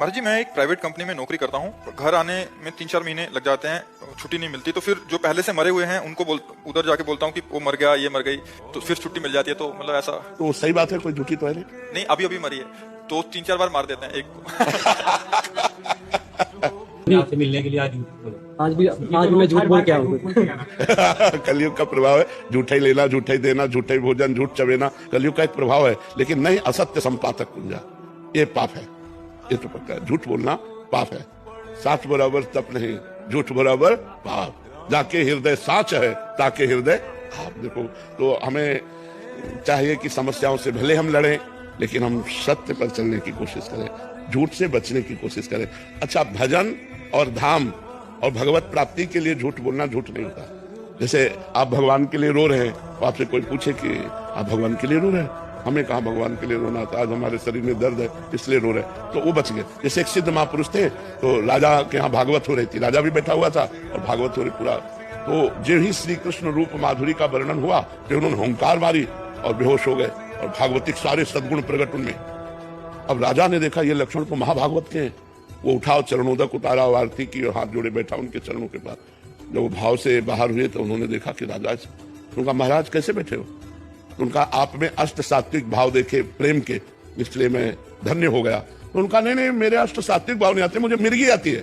महाराज जी, मैं एक private company में नौकरी करता हूँ। घर आने में 3-4 महीने लग जाते हैं, छुट्टी नहीं मिलती। तो फिर जो पहले से मरे हुए हैं उनको उधर जाके बोलता हूँ कि वो मर गया, ये मर गई, तो फिर छुट्टी मिल जाती है। तो मतलब ऐसा तो सही बात है, कोई झूठी तो है नहीं। नहीं, अभी अभी मरी है तो 3-4 बार मार देते हैं एक को। आपसे मिलने के लिए आज आज भी मैं झूठ बोल के आऊँ। कलयुग का प्रभाव है, झूठा ही लेना, झूठा ही देना, झूठा ही भोजन, झूठ चबेना, कलयुग का एक प्रभाव है। लेकिन नहीं, असत्य संपातक कुंजा, ये पाप है, ये तो पक्का है। झूठ बोलना पाप है। साच बराबर तप नहीं, झूठ बराबर पाप। जाके हृदय साच है, ताके हृदय आप। देखो, तो हमें चाहिए कि समस्याओं से भले हम लड़ें, लेकिन हम सत्य पर चलने की कोशिश करें, झूठ से बचने की कोशिश करें। अच्छा, भजन और धाम और भगवत प्राप्ति के लिए झूठ बोलना झूठ नहीं होता। जैसे आप भगवान के लिए रो रहे हैं, तो आपसे कोई पूछे कि आप भगवान के लिए रो रहे हैं, हमें कहा भगवान के लिए रोना था, आज हमारे शरीर में दर्द है इसलिए रो रहे, तो वो बच गए। जैसे एक सिद्ध महापुरुष थे, तो राजा के यहाँ भागवत हो रही थी, राजा भी बैठा हुआ था और भागवत हो रही पूरा। तो जो ही श्री कृष्ण रूप माधुरी का वर्णन हुआ, तो उन्होंने हुंकार मारी और बेहोश हो गए, और भागवतिक सारे सद्गुण प्रकट उनमें। अब राजा ने देखा ये लक्षण तो महाभागवत के हैं, वो उठाओ, चरणोदक उतारा, आरती की और हाथ जोड़े बैठा उनके चरणों के पास। जब वो भाव से बाहर हुए तो उन्होंने देखा कि राजा, उनका महाराज कैसे बैठे हो? उनका आप में अष्ट सात्विक भाव देखे प्रेम के, इसलिए मैं धन्य हो गया। तो उनका नहीं नहीं, मेरे अष्ट सात्विक भाव नहीं आते, मुझे मिर्गी आती है।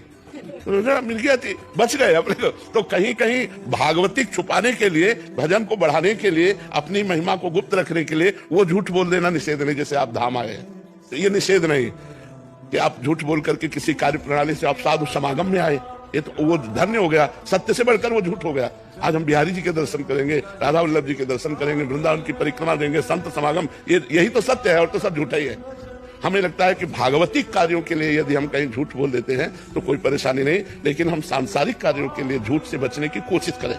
तो मिर्गी आती, बच गए अपने को। तो कहीं कहीं भागवतिक छुपाने के लिए, भजन को बढ़ाने के लिए, अपनी महिमा को गुप्त रखने के लिए वो झूठ बोल देना निषेध नहीं। जैसे आप धाम आए, तो ये निषेध नहीं कि आप झूठ बोल करके किसी कार्य प्रणाली से आप साधु समागम में आए, ये तो वो धन्य हो गया। सत्य से बढ़कर वो झूठ हो गया। आज हम बिहारी जी के दर्शन करेंगे, राधा वल्लभ जी के दर्शन करेंगे, वृंदावन की परिक्रमा देंगे, संत समागम, यही तो सत्य है, और तो सब झूठा ही है। हमें लगता है कि भागवतिक कार्यों के लिए यदि हम कहीं झूठ बोल देते हैं तो कोई परेशानी नहीं, लेकिन हम सांसारिक कार्यों के लिए झूठ से बचने की कोशिश करें।